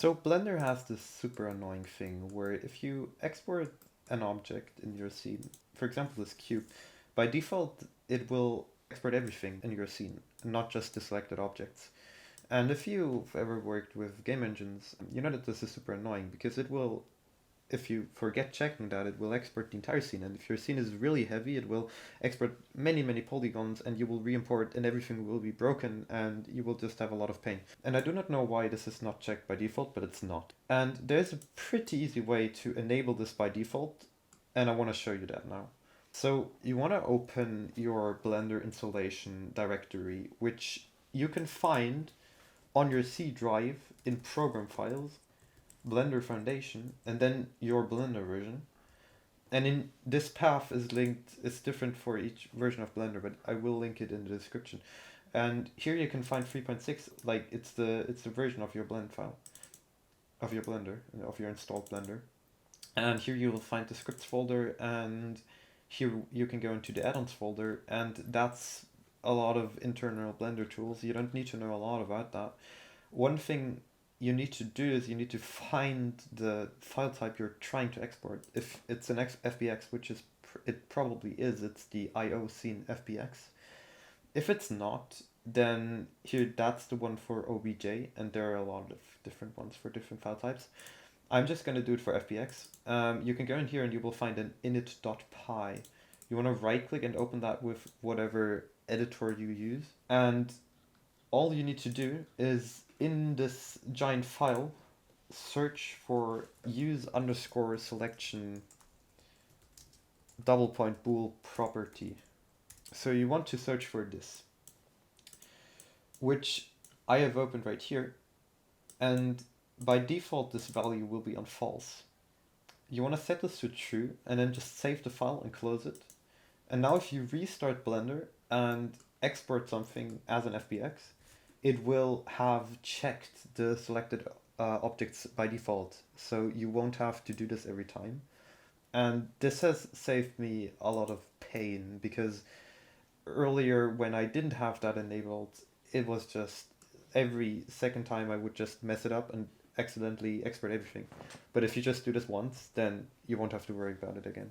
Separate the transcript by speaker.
Speaker 1: So Blender has this super annoying thing where if you export an object in your scene, for example this cube, by default it will export everything in your scene, not just the selected objects. And if you've ever worked with game engines, you know that this is super annoying because it will, if you forget checking that, it will export the entire scene. And if your scene is really heavy, it will export many polygons and you will re-import and everything will be broken and you will just have a lot of pain. And I do not know why this is not checked by default, but it's not. And there's a pretty easy way to enable this by default, and I want to show you that now. So you want to open your Blender installation directory, which you can find on your C drive in Program Files, Blender Foundation, and then your Blender version. And in this path is linked, it's different for each version of Blender, but I will link it in the description. And here you can find 3.6, like it's the version of your blend file, of your Blender, of your installed Blender. And here you will find the scripts folder, and here you can go into the addons folder, and that's a lot of internal Blender tools. You don't need to know a lot about that. One thing you need to do is you need to find the file type you're trying to export. If it's an FBX, which is it probably is, it's the IO scene FBX. If it's not, then here that's the one for OBJ, and there are a lot of different ones for different file types. I'm just going to do it for FBX. You can go in here and you will find an init.py. You want to right click and open that with whatever editor you use. And all you need to do is in this giant file, search for use underscore selection double point bool property. So you want to search for this, which I have opened right here. And by default, this value will be on false. You want to set this to true and then just save the file and close it. And now if you restart Blender and export something as an FBX, it will have checked the selected objects by default. So you won't have to do this every time. And this has saved me a lot of pain because earlier when I didn't have that enabled, it was just every second time I would just mess it up and accidentally export everything. But if you just do this once, then you won't have to worry about it again.